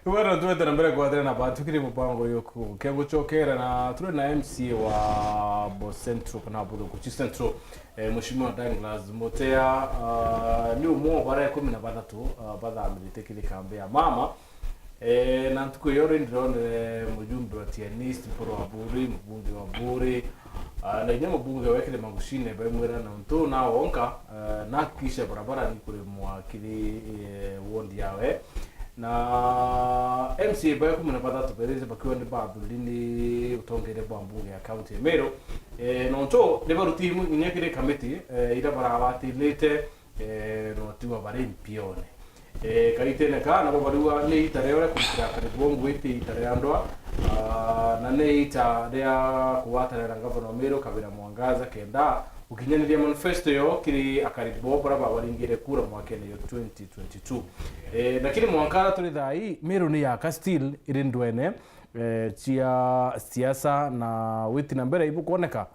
Bueno, tuwetera mbere kwa na batukiri mupango yoku kengo chokera na tule na MC wa Bo Central kana ABOTHUGUCI Central Mheshimiwa Ndinga MUTEA ni umo bara 13 bathamire kile kambe ya mama na tuko yore ndone mujumbe wa TNist pro aburi mbunge wa buri na nyama mbunge wekile magushine bemwera na nto na onka na kisha barabara ni kule mwakili wondi yawe na MCA bayo kumuna batatu pereze bakiwa ni badulini utongere bambunge ya county ya Meru nonto leba rutimu nyekire committee ira barabati lete no tiwa bare mpione kaitene kana bo barua ni itareo kumukira karibongo ite itareandwa na ne ita ria kuwatarera ngavana Meru kabira mwangaza kenda ukinyaniria manifesto yo kiri akaribo baraba waringire kura mwakene yo 2022 lakini mwankara tuli thai Meru ni yaka still irindwene chia siasa na witi na mbere ibu kuoneka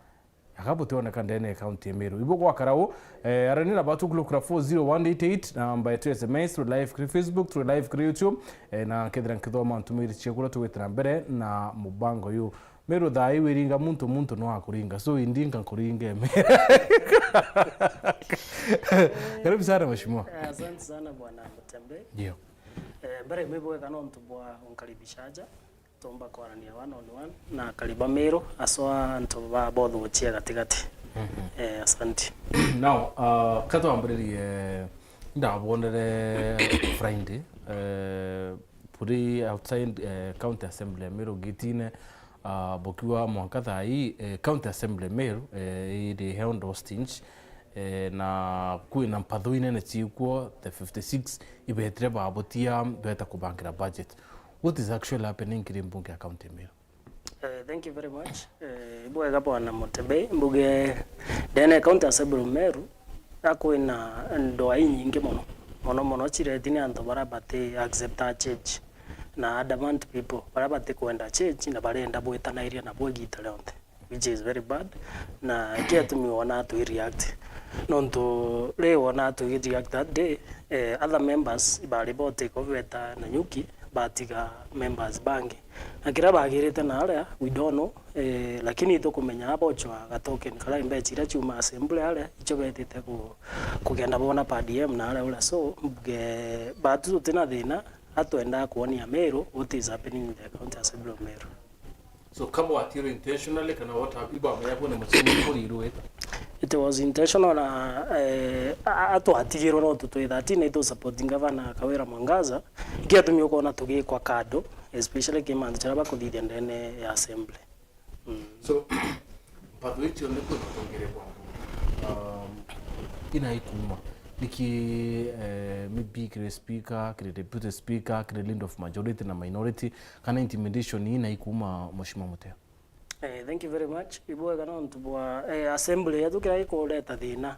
yakabutioneka ndene county ya Meru ibu kwa karau aranira batu glokra 40188 na mba yetu SMS through live kri Facebook through live kri YouTube na kedra nkithoma ntumiri chekura tuwiti na mbere na mubango yu Meru thai wiringa muntu no akuringa so Ndinga Nkuringe. Karibu sana mheshimiwa. Asante sana bwana Mutembe. Ndio. Bare mebo kana ntubwa unkaribishaja tomba kwarania 1-on-1 na kariba Meru aswa ntuba ABOTHUGUCI gatigati. Asante. Now kato ambreli ndabonere Friday puri outside county assembly Meru gitine bokiwa mwaka thai county assembly Meru iri held hostage na kuina mpatho inene chikuo the 56 ibetre babotia beta kubangira budget. What is actually happening in mbunge ya county Meru? Thank you very much. Ibuwe gapo na Mutembe mbuge dene county assembly Meru akuina ndoa nyingi mono chiretini anto barabate accept a change na adamant people barabate kuenda change na barenda bwetana area na bwegita leonte which is very bad na kia tumiona to react nonto leo na to react that day other members baribote koveta na nyuki batiga members bangi na kira bagirite na aria we don't know lakini to kumenya abochwa gatoken kala imbechira chuma assembly aria ichobetete kugenda bona pa DM na aria ula so batu tena thina atuenda kuonia Meru what is happening in the county assembly of Meru. So kama watiro intentionally kana what iba mayabo na mchini kuriruwe. It was intentional na atu atigiro no tutu that in it supporting governor Kawira Mwangaza ikia tumio kona tugi kwa kado especially kima ndicharaba kuthithia ndene ya assembly. So pado ichi onde ko tongere kwa ina ikuma niki maybe kire speaker kire deputy speaker kire leader of majority na minority kana intimidation ina ikuma mheshimiwa Mutea. Thank you very much. Ibuwe kana ntubwa assembly ya tukira ikoleta thina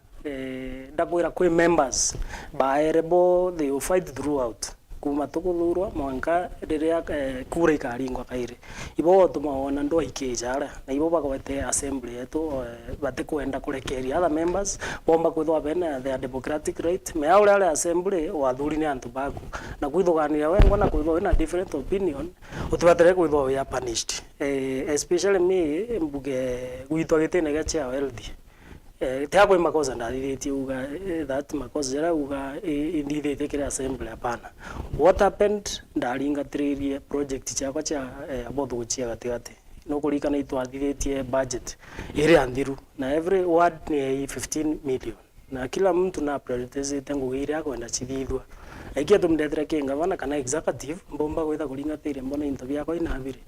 ndakwira kwi members baerebo they will fight throughout kuma tukuthurwa mwanka riria kura ikaringwa kaire ibo tumaona ndo ikijara na ibo bagwete assembly yetu bate kwenda kurekeria other members bomba kwithwa bena their democratic right me aure assembly wathuri ni antu baku na kwithuganira wengo na kwithwa na different opinion utibatere kwithwa ya punished especially me mbuge gwitwa gitene gacha healthy tiago makosa ndadithiti uga that makosa jara uga indithite kire assembly hapana what happened ndaringa tririe project chakwa cha ABOTHUGUCI gatigati no kurikana itwathithetie budget iri anthiru na every ward ni 15 million na kila mtu na prioritizate ngugi ria kwenda chithithwa aikia tumndethera kingavana kana executive mbomba gwitha kuringatire mbona into biakwa inabire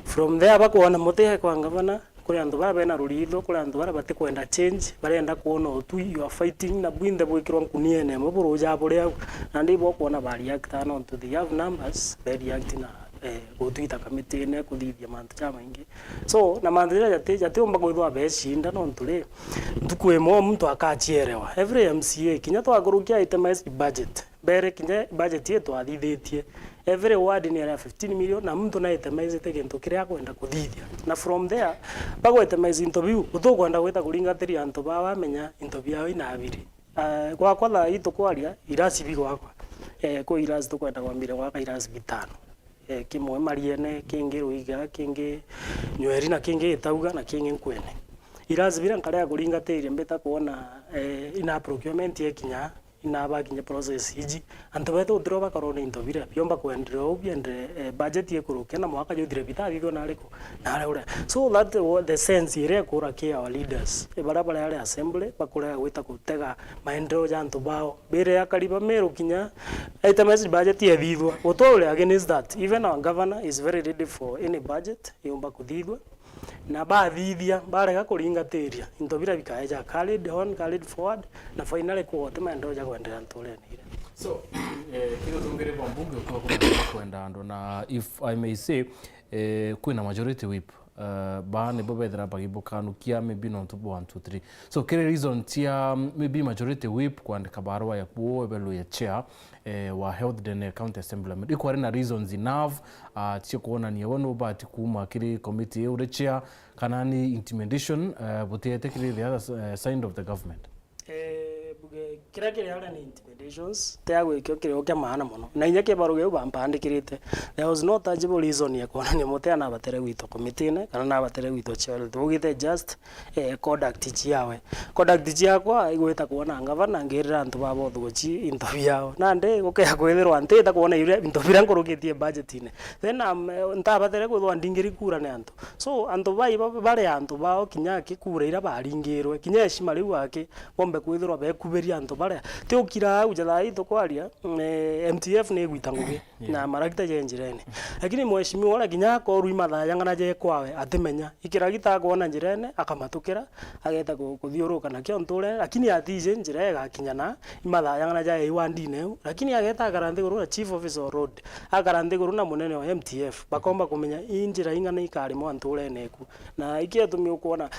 from there bakuona Mutea kwa ngavana kuri andu bara bena ruritho kuri andu bara bate kwenda change barenda kuona otu you are fighting na bwinde bwikirwa nkuniene muburu jabo leo na ndibo kuona bari act on to the have numbers very act na gutwita committee ne kuthithia mantu chama ingi so na mantu jate omba gwithwa beshinda no ntule ntukwemo mtu akachierewa every MCA kinya twagurukia itemized budget bere kinya budget yetu athithitie every ward ni 15 million na mtu na itemize kintu kiria kwenda kuthithia na from there bago itemize interview utukwenda gwita kuringathiria antu bawa menya interview yao ina abiri kwa tha itu kwaria irasi bigwakwa ko irasi tukwenda kwambire gwaka irasi bitano kimwe mariene kingi ruiga kingi nyweri na kingi itauga na kingi nkwene irazibira nkarea kuringatĩire mbeta kuona ina procurement yekinya ina bakinya process iji antu betu ndiro bakorwo ni intobira biomba kuendelea ubiende budget yekuruke na mwaka yuthire bitathithwo na ariko na aure so that the sense ire kura kia our leaders barabara yale assembly bakura gwita gutega maendeleo ya antu bao bere yakariba Meru kinya itemezi budget yethithwa utole against that even our governor is very ready for any budget yomba kuthithwa na bathithia barega kuringatĩria intobira bikaeja carried on carried forward na finally kuote maendeleo ya kuendelea ntulenire so kile tungere bambunge kwa kwenda ndo na if I may say kwina majority whip bane bobedra bagibukanukia maybe not 1 2 3 so kile reason tia maybe majority whip kwandika barua ya kuo belo ya chair wa health den county assemblyman iko na reasons enough tia kuona ni wono bati kuma kile committee ure chair kanani intimidation bote tekile the other side of the government kira kire ni intimidations teagwe kyo kire okya maana muno na inya ke baruge bampandikirite there was no tangible reason ya kuona ni MUTEA na batere gwito committee ne kana na batere gwito chair tugite just conduct chiawe conduct chiakwa igwita kuona ngavana ngirira antu babo thuguci interview yao na nde gukea kwithirwa ntita kuona ire interview ngurugitie budget ine then nta batere gwithwa ndingiri kura ne antu so antu bai bare antu bao kinya kikura ira baringirwe kinya heshima riu ake bombe kwithirwa bekuberia antu bare te ukira ujala ito kwaria MTF ne gwitanguge na maragita je njirene lakini mheshimiwa wala kinya ko ruima thayangana je kwawe atimenya ikiragita kuona njirene akamatukira ageta kuthiuruka na kyo ntule lakini atije njirega kinyana imathayangana je iwandine lakini ageta garante guru chief officer road agarante guru na munene wa MTF bakomba kumenya injira ingana ikari mo ntule neku na ikia tumi kuona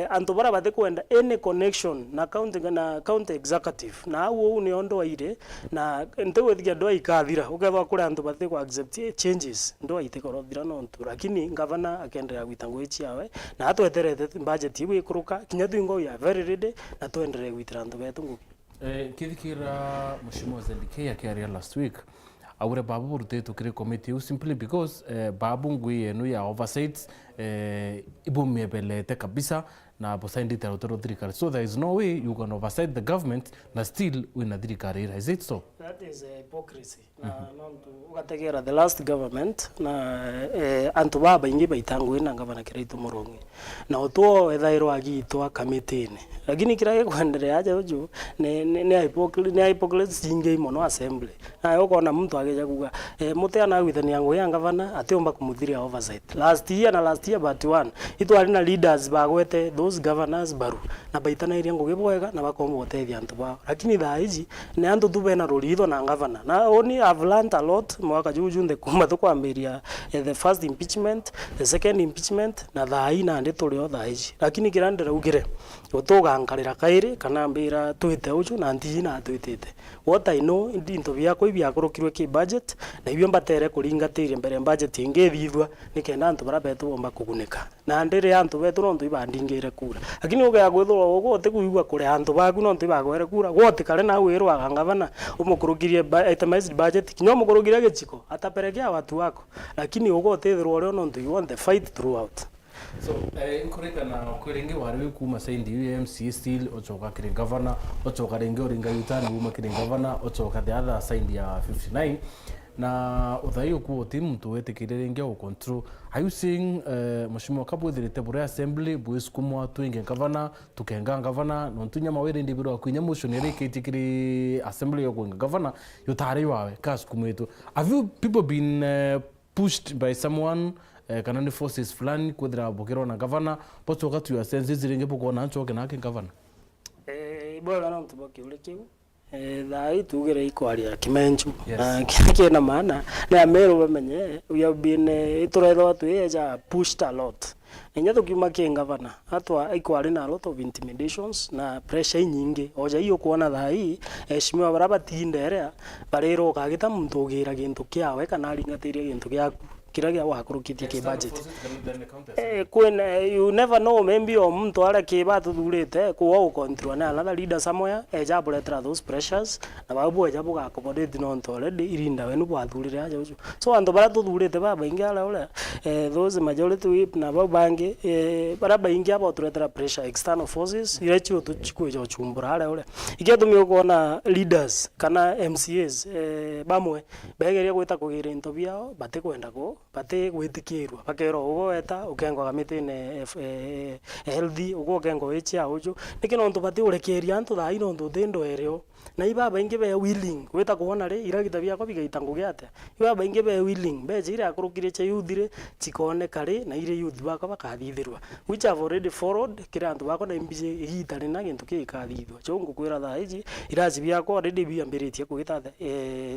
antu bara bate kwenda any connection na county executive na uo ni ondo ire na ntewe thiga ndo ikathira ukethwa kuri antu bate ku accept changes ndo itikorothira no ntu lakini governor akendera gwitangu ichiawe na atweterete budget iwe ikuruka kinya twingo ya very ready na tuendelee gwitira antu betu ngugi kithikira mheshimiwa Ndinga akiaria last week aure babu rute tukire committee simply because babu ngui enu ya oversight ibu mebelete kabisa na bosaindi territory thirikari so there is no way you can oversight the government na still wina thirikari is it so that is hypocrisy na nontu ugategera the last government na antu baba ingi baitangu ina ngavana kiraitu murongi na otuo ethairwa agitwa committee ne lakini kira kuendelea aje uju ne hypocrisy ingi mono assembly na ukona mtu ageja kuga MUTEA na gwithania ngo ya ngavana atiomba kumuthiria oversight last year but one itu ari na leaders bagwete those governors baru na baitana iria ngugi bwega na bakomba gutethia antu bao lakini thaa iji ne antu tube na rulitho na ngavana na oni have learned a lot mwaka juju nde kuma tukwambiria the first impeachment the second impeachment na thaa ina ndi turi o thaa iji lakini kirandira ugire utugangarira kairi kana mbira twite uju na ndiji na twitite what I know into biako ibiakurukirwe ki budget na ibyo mbatere kuringatiria mbere budget ingethithwa nikenda antu barabetu bomba kugunika na ndire antu betu no ntu ibandingire kura lakini uge agwithwa ugo tikuigwa kure antu baku no ntu ibagwere kura wote kare na wirwa gangavana umukurugirie itemized budget kinyo mukurugirie gichiko ataperekea watu wako lakini ugo tethirwa ore no ntu you want the fight throughout so Nkuringe na Nkuringe wari kuma saindi UMC still ochoka kire governor ochoka renge oringa yutani uma kire governor ochoka the other side ya 59 na uthaio ku timu tuwetekire renge o control are you seeing mheshimiwa kabwethirite bure assembly bwisukumwa twinge governor tukenga governor no tunya mawere ndibiro kwinya motion itikire assembly yo kwinga governor yutari wawe kaskumwetu have you people been pushed by someone kana ni forces fulani kwethira bokero na governor potoka tu ya senses ringe bokona nchoke na governor iboga na mtuboki ule kiu thai tugere ikwaria kimenchu kile na maana na Meru bamenye we have been ituretho tu eja pushed a lot enya tukima kingavana atwa ikwari na lot of intimidations na pressure nyingi oja hiyo kuona thai heshimiwa baraba tinderea barero kagita muntu gira gintu kiawe kana ringatiria gintu giaku kira gya wakurukitie ki budget you never know, maybe mtu ara kiba tuthurite kuwa ukontrol na another leader somewhere eja buletera those pressures na babu eja buga accommodate non to already irinda wenu bwathurire aja ucu so andu bara tuthurite baba ingi ala ule those majority whip na baba bangi bara baingi abo tuletera pressure external forces irechi tuchikwe chumbura ala ule ikiatumi ukona leaders kana MCAs bamwe begeria gwita kugira into biao bate kwenda ko bate gwitikirwa bakero ugo weta ukengo gamitine healthy ugo kengo wecha uju nikino ntu bate urekeria antu thai no ntu thindo ereo na ibaba ingi be willing gwita kuona ri iragita biako bigaita ngugiate ibaba ingi be willing be jira akurukire che yuthire chikone kare na ire youth bako bakathithirwa which have already followed kira antu bako na imbije igitari na gintu kikathithwa chongo kwira thaiji iraji biako already biambiritie kugita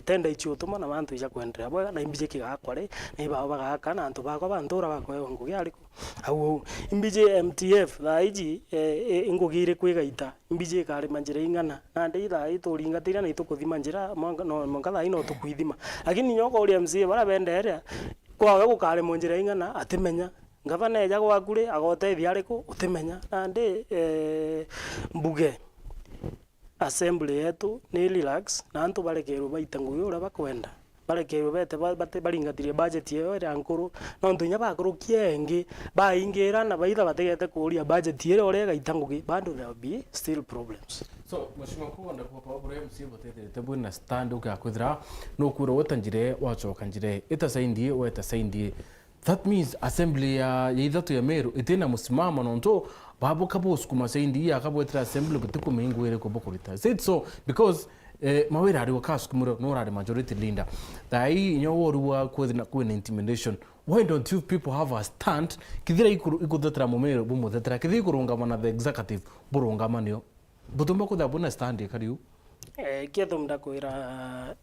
tenda ichi tuma na bantu ija kwendera bwa na imbije kigakwa ri na ibaba bagaka na antu bako bantura bako ngugi ariko au imbije MTF thaiji ingugire kwigaita imbije kare manjira ingana na ndeitha ituringatira na itukuthima njira monga tha ino tukwithima lakini nyoko uri MC bara bendere kwaga gukare monjira ingana atimenya ngavana eja gwakure agoteithia ariku utimenya na ndi mbuge assembly yetu ni relax na antu barekerwo baita ngugi ura bakwenda barekerwo bete baringatirie budget yo ira nkuru no ntunya bakurukie engi baingira na baitha bategete kuria budget ire ore gaita ngugi bado there will be still problems. So mheshimiwa mkuu anda kwa pabure MC botete bwina stand ukakwithira no kura wotanjire wachoka njire itasaindie wetasaindie that means assembly ya ithatu ya Meru itina musimama nonto babo kabo sukuma saindi ya kabo etra assembly gutiko mingwere ko bokurita said so because mawera ari wakasukumura no rari majority leader dai nyoworuwa kwina intimidation. Why don't you people have a stand kithira ikuthatra Meru bumuthatra kithi kurungamana the executive burungamanio butumba kuthabuna stand kariu kiathumda kwira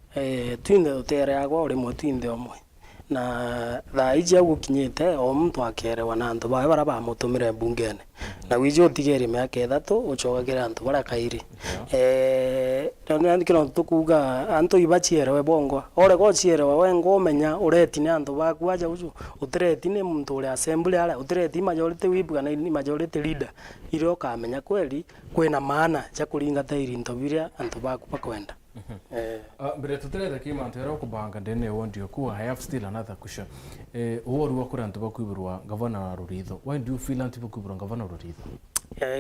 twinde utere agwa uri mutinde omwe na thaiji agukinyite o muntu akerewa na antu bae bara bamutumire bungene na wiji utigeri miaka ithatu ucogagira antu bara kairi ndikino tukuga antu ibachiere bongo ore go chiere we ngomenya ureti ni antu baku aja uju utireti ni muntu uri assembly ala utireti majority whip kana ni majority leader iro kamenya kweli kwena maana cha kuringata irinto biria antu baku bakwenda. Mbere tutereza kima antero kubanga ndene wondio kuwa I have still another question. Uworu wakura antu bakwibirwa governor wa Ruritho. Why do you feel antu bakwibirwa governor wa Ruritho?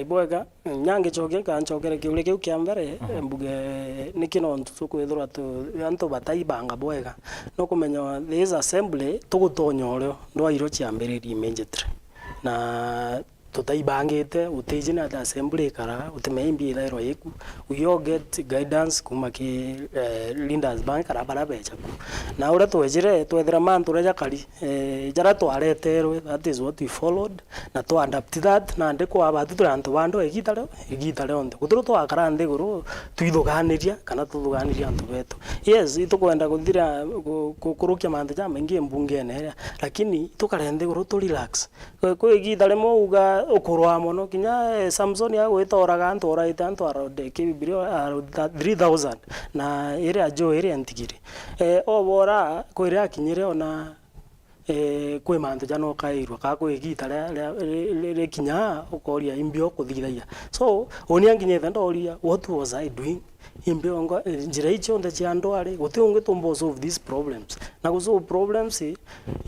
Ibwega nyange choge kanchogere kiule kiu kiambere mbuge nikino tukwithura tu antu bataibanga bwega no kumenya this assembly tugutonyoreo ndo iro chiambiriri immediately na tutaibangite uteje na assembly kara utemeimbi irairo yeku we get guidance kuma ki leaders bank kara bara becha na ura twejire twethira mantu reja kali jara twareterwe that is what we followed na to adapt that na ndiko abatu turantu bando egitare onde kuturu twakara ndiguru tuithuganiria kana tuthuganiria antu betu yes itukwenda kuthira kurukia mantu ja mengi mbungene lakini tukarende guru to relax ko egitare mo uga ukurwa mono kinya Samson ya gwitoraga antu oraite antu arode kibirio 3000 na ire ajo ire antigiri obora kwira kinyire ona kwe mantu jano kairwa ka kwigita le kinya ukoria imbio kuthithaia so onia nginyethe ndoria what was I doing imbio ngo njira icho nda chiando ari gutunge tumbo solve these problems na kusolve problems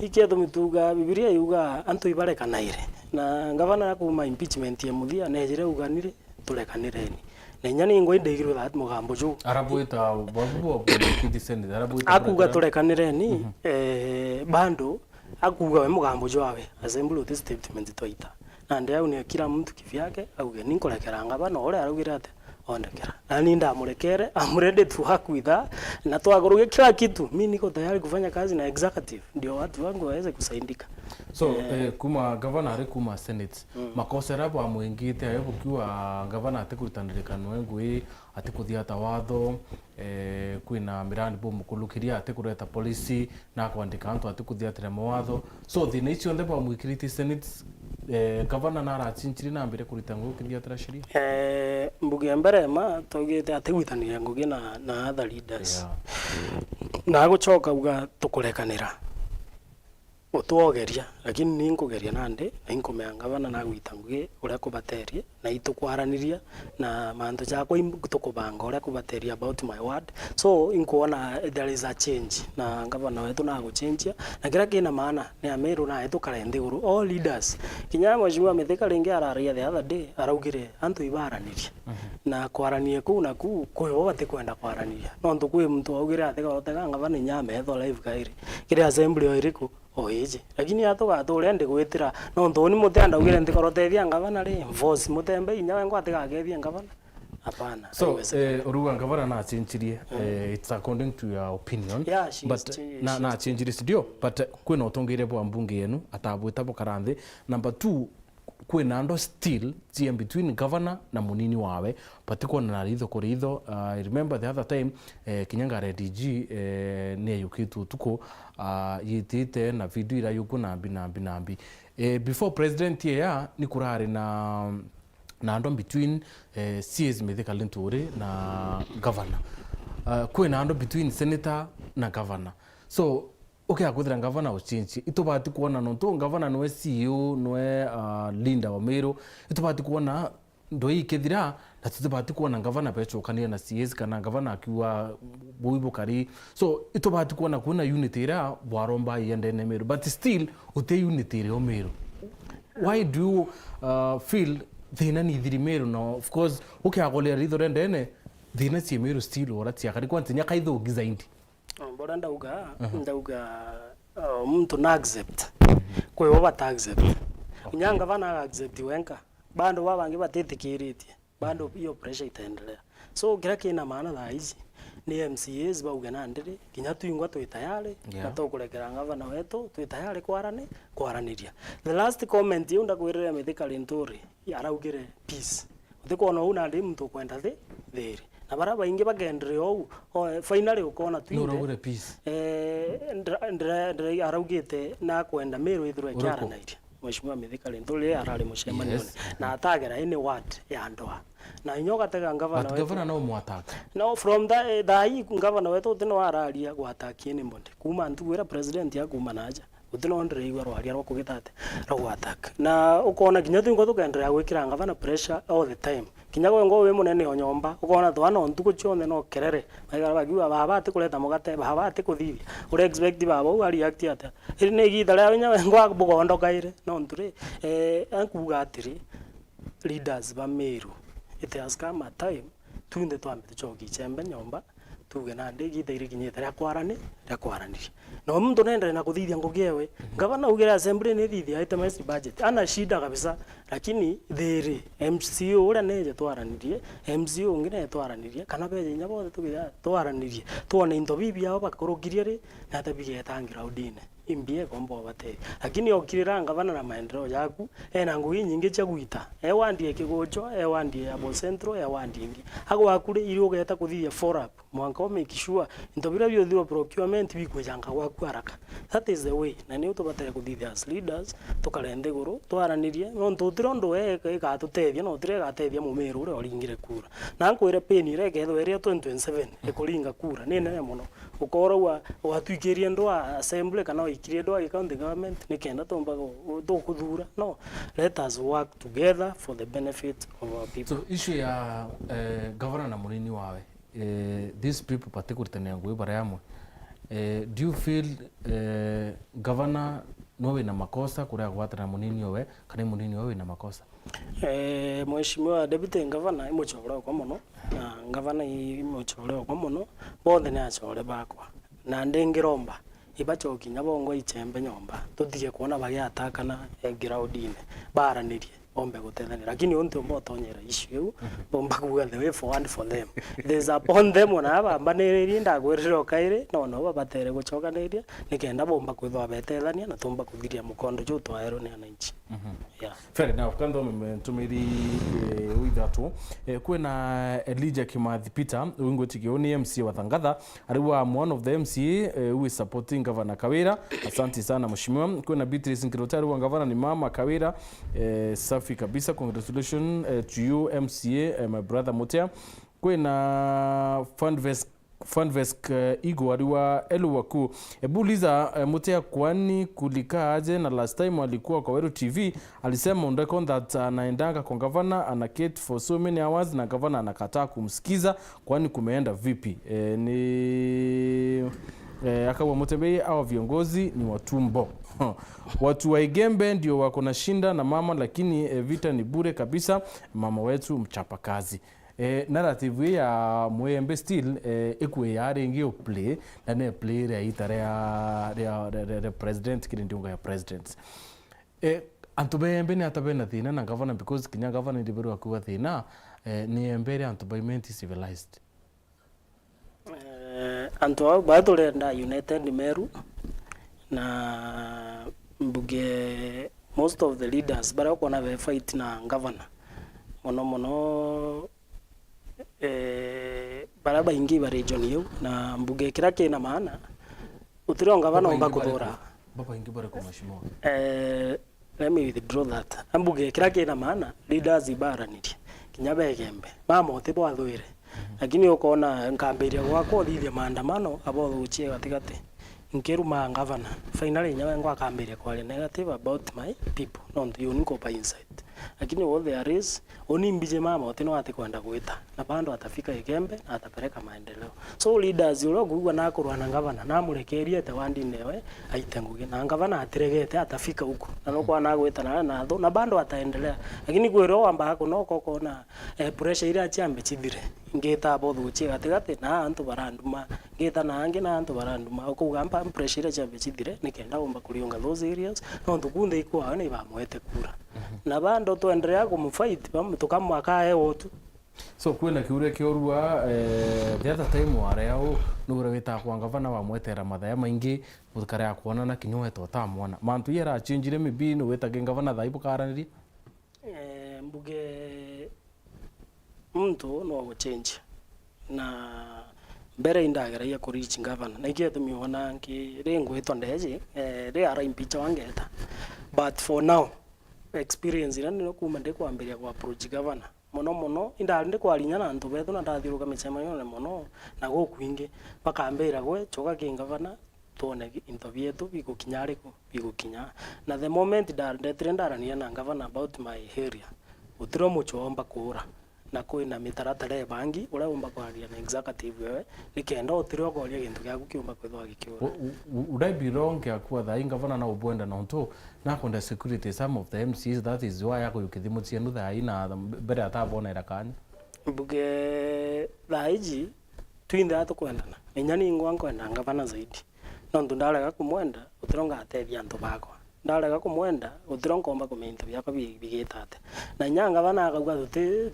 ikiathu mituga bibilia yuga antu ibarekanaire na gavana kuma impeachment ya muthia nejire uganire tulekanireni nenya ningo indeigirwe that mugambo ju arabuita babu kidisend arabuita akuga tulekanireni bando akuga we mugambo ju awe assembly of statement twaita na ndia unia kila mtu kivyake auge ninkorekera ngabana ore aragira ate ondekera nani ndamurekere amrede tu hakuitha na twaguruge kila kitu mimi niko tayari kufanya kazi na executive ndio watu wangu waweze kusaidika. So kuma governor ari kuma senate makosa rapo amwingite ayo bukiwa governor atekuritanirikano ngui atekuthia tawatho kwina mirani bomu kulukiria atekureta police na kwandika antu atekuthia teremo watho so the nature ndebo amwikiriti senate governor nara chinchiri na mbere kuritango kindia trashiri mbuge mbere ma togete ategwitanira ngugi na other leaders na gucoka uga tukurekanira otuogeria lakini ni nkugeria nande na inkumanga bana na gwitanguge uria kubaterie na itukwaraniria na manto chako tukubanga uria kubateria about my word so inkuona there is a change na ngavana wetu na guchenjia na kira kina maana ni Meru na etukarende guru all leaders kinya mheshimiwa Mithika ringi araria the other day araugire antu ibaraniria na kwarania ku na ku kwe bate kwenda kwarania no ntu kwe mtu augire ateka otega ngavana nyame etho live kairi kire assembly oiriku oije lakini atugathure ndi gwitira no ndoni mutenda ugire ndikorotethia ngavana ri voice mutembe inya wengo atigagethia ngavana hapana so uruga ngavana na chinchirie it's according to your opinion yeah, but na chinchirie studio but kwina utongire bwa mbunge yenu atabwita bokarande number 2 kwina ando still in between governor na munini wawe patiko na ritho kuritho I remember the other time Kinyanga RDG ne yukitu tuko yitite na video ira yuko nambi before president ya ni kurare na ando between CS Mithika Linturi na governor kwina ando between senator na governor so okay akuthira ngavana uchinchi itubati kuona nonto ngavana noe CEO noe Linda wa Meru itubati kuona ndoi ikethira na tutubati kuona ngavana pechokania na CS kana ngavana akiwa buibo kari so itubati kuona kuna unity ira bwaromba yende ne Meru but still ute unity ira Meru why do you feel thina ni thiri Meru no of course okay agolera ritho rendene thina si Meru still orati akari kwanza nyaka itho gizaindi mbora ndauga mtu na accept kwa hiyo bata accept unyanga bana accept wenka bando babangi batetikiritie bando hiyo pressure itaendelea so kila kina maana tha hizi ni MCAs bauga na ndiri kinya tuingwa twitayari na tukurekera ngavana wetu twitayari kwaraniria the last comment yunda kwirira Mithika Linturi araugire peace utikona una ndi mtu kwenda thiri na baraba ingi bagendere ou finally ukona twinde peace ndra araugite na kwenda Meru ithiro ikiara na iria mheshimiwa Mithika Linturi arari mucemani na atagera ini ward ya ndoa na inyoga tega ngavana wetu governor no mwataka no from that dai ngavana wetu tino araria gwatakie ni mbonde kuma ntuwira president ya kuma naja utino ndire igwa rwaria rwa kugitate rwataka na ukona kinya twingo tukendera gwikira ngavana pressure all the time kinya ngo we munene onyomba ukona twana ntuko chone no kerere magara bagiwa baba ati kuleta mugate baba ati kuthithia uri expect baba u ari act ata iri ne githa ria nya ngo abugondo kaire no ndure ankuga atiri leaders ba Meru it has come a time tunde twambe tuchoki chembe nyomba tuge na ndigi thiri kinyita ria kwarani no mtu nenda na kuthithia ngogiewe ngavana ugire assembly ni thithia itemesi budget ana shida kabisa lakini thiri MCO ura neje twaranirie MCO ngine twaranirie kana beje nyabo tugira twaranirie tuone into bibi yao bakurugirie ri na tabige tangira udine imbie kombo bate lakini okirira ngavana na maendeleo yaku ena ngui nyingi cha guita ewandie kigojo ewandie abo central ewandie ngi hago akure iri ogeta kuthithia for up mwanka make sure into bira bio thiro procurement bikwejanga gwaku haraka that is the way na ni utubatire kuthithia as leaders tukarende guru twaranirie no ntutiro ndo eka tutethia no tire gatethia mu Meru ure oringire kura na nkwire peni ire getho ere 2027 ekuringa kura ni nene muno ukora watuikirie ndo assembly kana ikirie ndo county government ni kenda tomba do kuthura no let us work together for the benefit of our people so issue ya governor na munini wawe these people particularly ngwe barayamwe do you feel governor nowe na makosa kuria gwatana munini owe kana munini owe na makosa mheshimiwa deputy governor imuchora kwa muno na governor imuchora kwa muno bothe ne achore bakwa na ndengiromba ibachoki nyabongo ichembe nyomba tutige kuona bagiatakana groundine baranirie bombe gutethania lakini onto mbotonyera issue bomba kuga the way forward for them there's upon them ona bambaniririe ndagwiriro kaire no babatere guchokanairia nikenda bomba kwithwa betethania na tumba kuthiria mukondo ju twaero ni ananchi yeah fair enough kando mtumiri withatu kwena Elijah Kimathi Peter wingo tikioni MC wa Thangatha ariwa one of the MCA who is supporting Governor Kawira asante sana mheshimiwa kwena Beatrice Nkirotari wa Governor ni mama Kawira safi kabisa congratulations to you MCA my brother MUTEA kwena Funvest Funvesk Igo aliwa elu waku ebuliza MUTEA kwani kulika aje, na last time alikuwa kwa Meru TV alisema on record that anaendanga kwa governor anaketi for so many hours na governor anakataa kumsikiza, kwani kumeenda vipi? Akawa Mutembei au viongozi ni watumbo. Watu wa Igembe ndio wako na shinda na mama, lakini vita ni bure kabisa. Mama wetu mchapa kazi. Narrative ya Mwembe still ekwe yare ngio play na ne play ya itare ya president kile ndunga ya president. Antubembe ni atabena thina na governor because kinya governor ndiberu akuwa thina ni embere antubement civilized. Antu au baadhi nda United Meru na mbuge most of the leaders bara kwa na fight na governor mono bara baingi ba region yu na mbuge kira kina maana utiro governor omba kuthora baba ingi bara kwa mashimo let me withdraw that mbuge kira kina maana leaders ibara niti kinyabe gembe mama otibo athwire lakini ukona nkambiria gwako thithia maandamano abothuguci gatigati nkiruma governor finally nyawe ngwa kambiria kwali negative about my people not you niko pa inside, lakini what there is oni mbije mama otino ati kwenda gwita na bando atafika Igembe na atapeleka maendeleo. So leaders ulo gugwa na kurwa na governor na murekerie te wandi newe aitenguge na governor atiregete atafika huko na noko na gwita na bando ataendelea, lakini gwero amba hako noko kona pressure ile achambe chithire ngeta abothuguci gatigati na antu baranduma ngeta na ange na antu baranduma ukugamba pressure ile achambe chithire nikenda omba kuriunga those areas no tukunde ikwa ni bamwete kura na bando tuendelea kumfight tukamwaka ewotu. So kwena kiure kiorua the other time wareo nugura wita kwa governor wa mwetera mathaya maingi mutukare akuona na kinywe totamwana mantu yera change maybe no wita governor thaibu karaniri mbuge mtu no go change na mbere indagera ku reach governor na ikiete miona nki rengo itondeje re ara impicha wangeta, but for now experience ina no kuma ndekwambiria kwa approach governor mono indalinde kwalinya na antu bethu na ndathiruka micemanio ne mono na gokwingi bakambira gwe choka kingavana tuone interview yetu bigukinya na the moment ndarania na governor about my area utiro muchomba kura na kwina mitaratara bangi ura umba kwaria na executive wewe nikenda utiro kwaria gintu gyaku kiumba kwithwa gikiura would be wrong ya kwa the governor na ubwenda na onto na konda security some of the MCs that is why yako yukithimutia nu tha ina bere atabona irakani mbuge thaiji twinde atukwendana inyani ingwa kwenda governor zaidi no ndundalega kumwenda utironga atethia antu bakwa ndalega kumwenda utironga omba kumenta byakwa bigitate na nyanga bana akauga guti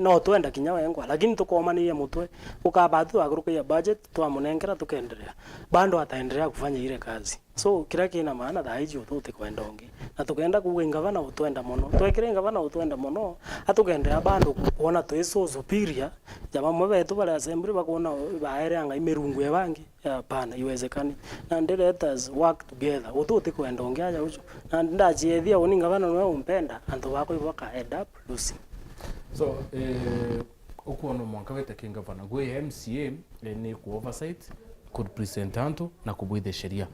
no twenda kinya wengwa lakini tukomania mutwe ukabatu agurukia budget twamunengera tukendelea bando ataendelea kufanya ile kazi. So kila kina maana thaiji ututi kwenda ongi na tukenda kuwenga bana utwenda mono twekirenga bana utwenda mono atugendera bando kuona tweso superior jama mwe betu bale assembly bakona baere anga imerungu yabangi hapana iwezekani na let us work together ututi kwenda ongi aja ucho na ndajiethia uninga bana no umpenda antu bako ibaka head up lucy. So ukuona mwanka wete kinga bana gwe MCA ni ku oversight could present antu na kubwithe sheria.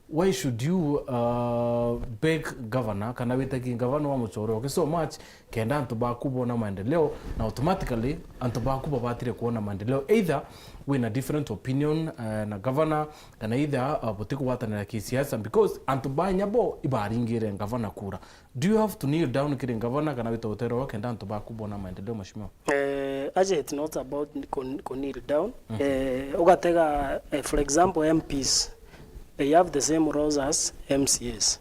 Why should you beg governor kana witaki governor wa muchoro so much kenda antu bakubona maendeleo na automatically antu bakuba batire kuona maendeleo either with a different opinion na governor kana either botiku watanira kisiasa because antu banyabo ibaringire governor kura. Do you have to kneel down kire governor kana wita utero kenda antu bakubona maendeleo mashimo? Actually it's not about kneel down. Ugatega for example MPs they have the same roles as MCAs.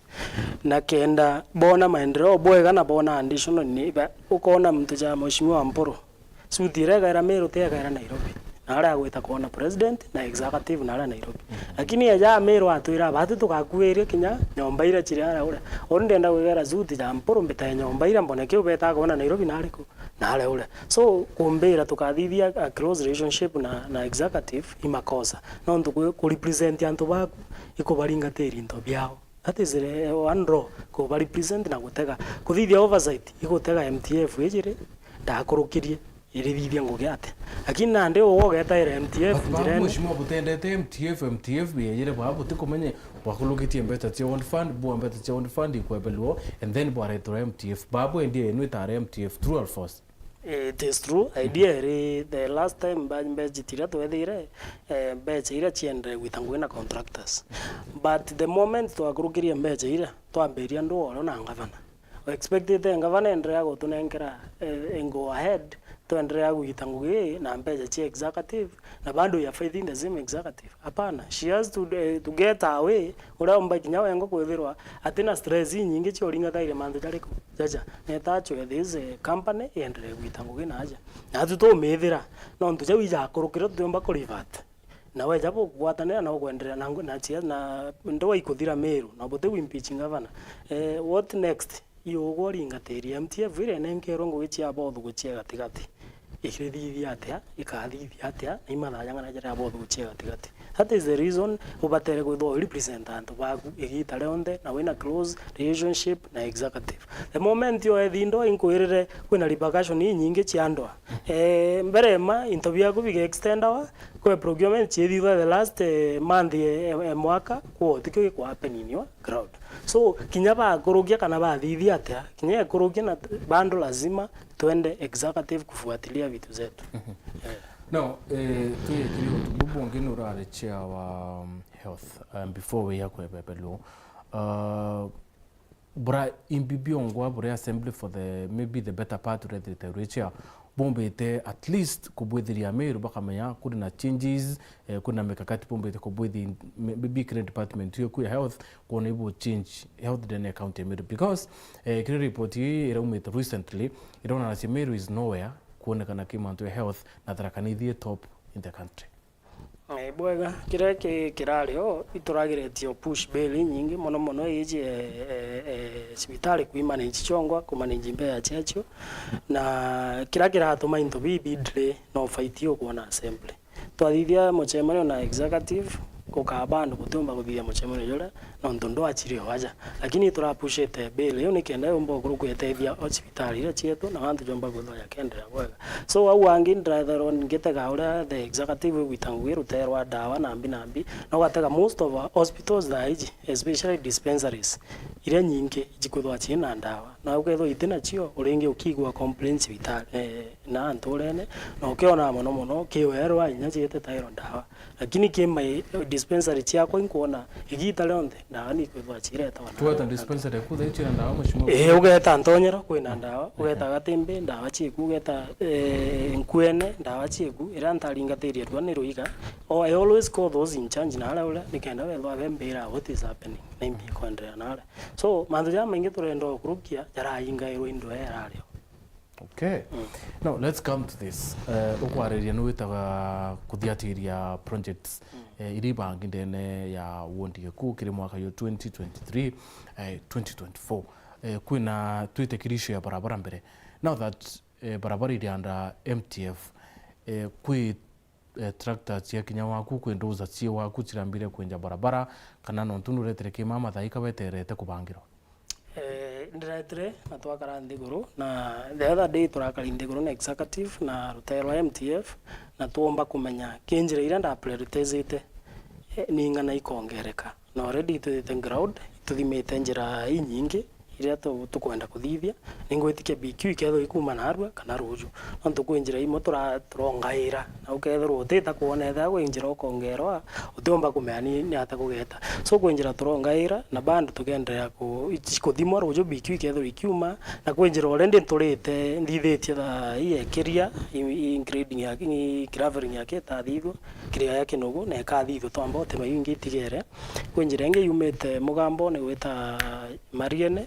Na kenda bona maendeleo boega na bona additional ni ukona mtu ja mheshimiwa Mporo sutirega era Meru tega era Nairobi na ara gwita kuona president na executive na ara Nairobi lakini ya Meru atwira batu tukakuiria kinya nyomba ira chiri ara ura ondenda gwera zuti ja Mporo mbeta nyomba ira mbone kio beta kuona Nairobi na ariko na ara ura so kumbira tukathithia a close relationship na executive imakosa no ndu ku represent antu baku ikubaringa teri into byao. That is one row ko bari present na gutega kuthithia oversight igutega MTF ejire ndakurukirie irithithia ngugi ate lakini nande wogetaire MTF njirene mheshimiwa butendete MTF biyejire babo tikumenye bakulugitie mbeta tia one fund bo mbeta tia one fund ikwebelwo and then bo retro MTF babo ndiye nwitare MTF true or false. It is true. Idea the last time mbejitira twethire mbeche ira chiendre witangwina contractors. But the moment twakurukiria mbeche ira twamberia ndu oro na ngavana. We expected ngavana endrea gutunenkera go ahead to endrea guitangugi na mbeche chi executive na bado ya faith in the same executive. Hapana, she has to get her way ura umba kinya wengo kwethirwa atina stress nyingi chi oringa thaire mandu tariko jaja netacho this company endrea guitangugi na aja na tuto methira no ntuja wija kurukira tuomba kurivat na weja gwatanira na gwenderea na chia na ndo ikuthira Meru na bote impeaching governor what next yo ringateria MTF ire nenkero ngugichia ABOTHUGUCI gatigati ikirithithia atia ikathithia atia na imathanya ngana jara ABOTHUGUCI gatigati. That is the reason ubatere gwithwo representant baku igita leonde na wina close relationship na executive. The moment yo ethindo inkwirire kwina repercussion nyingi chiandwa mbere ma interview yaku bige extendawa kwa procurement chithithwa the last month mwaka kwa tikyo kwa hapeninwa crowd. So kinya bakurugia kana bathithia atia kinya kurugia na bando lazima twende executive kufuatilia vitu zetu. Now, tuye bubu ngine urare chair wa health before we yakwe bebelo bra imbibio ngwa bra assembly for the maybe the better part of the chair bombete at least kubwithiria Meru bakamenya kuri na changes kuna mikakati bombete kubwithi maybe current department yo kuya health kuona ibo change health then account Meru because kiri report hii iraumite recently iraona na Meru is nowhere kuonekana kimantu health na tharakanithie top in the country. Bwega kireke kirario ituragiretio push bill nyingi mono iji sibitari kuimanage chongwa kumanage mbea checho na kiratuma into bidre no fightio kuona assembly twathithia muchemanio na executive kukabandu kutumba kuthia muchemanio jora no ntondo achirio waja lakini turapushete bill yo nikenda umbo kurukuyetethia hospitali ira cheto na bantu jomba guthoya kendera bwega so au wangi driver on getega ura the executive witanguira uterwa dawa nambi no gatega most of our hospitals that especially dispensaries ira nyingi jikuthwa china dawa na uketho itina chio uringi ukigwa complaints vitali na antorene na ukiona mono kiwerwa inya chete tairo dawa lakini kima dispensary chiako inkuona igita leonde dawa ni kwithwa chireta wana tuweta dispensary kuthe chira dawa mashimo ugeta ntonyero kwina dawa ugeta gatembe dawa chiku ugeta nkuene dawa chiku ira ntaringateria rwa ni ruiga I always call those in charge na ala ula nikenda wethwa bembera what is happening na imbi kwendera na ala so mandu ja maingi turendo kurukia jara inga iro indo erario. Okay. Now let's come to this. Ukwareria no witaga kuthiatiria projects iri bangi ndene ya wondi ku kiri mwaka yo 2023 2024 kwina twitekirisho ya barabara mbere. Now that barabara iri under MTF kwi tractor cia kinya waku kwendoza cia waku cirambire kwenja barabara kana no tunuretere kimama thaika weterete kubangirwa ndiretere na twakara Ndiguru na the other day turakari Ndiguru na executive na ruterwa MTF na tuomba kumenya kinjira ira nda prioritizite ni ngana ikongereka na already to ground tuthimite njira nyingi iria tukwenda kuthithia ningwitikia BQ iketho ikuma narua kana ruju no tukwinjira imo turongaira na ukethero utita kuona etha kwinjira ukongerwa utomba kumeani ni ata kugeta so kwinjira turongaira na bando tugenderea kuthimwa ruju BQ iketho ikuma na kwinjira already turite ndithitie tha iekiria ingredient yake gravering yake tathithwa kiria yake nugu na ekathithwa twamba utema ingi tigere kwinjira ingi yumite mugambo ni gwita Mariene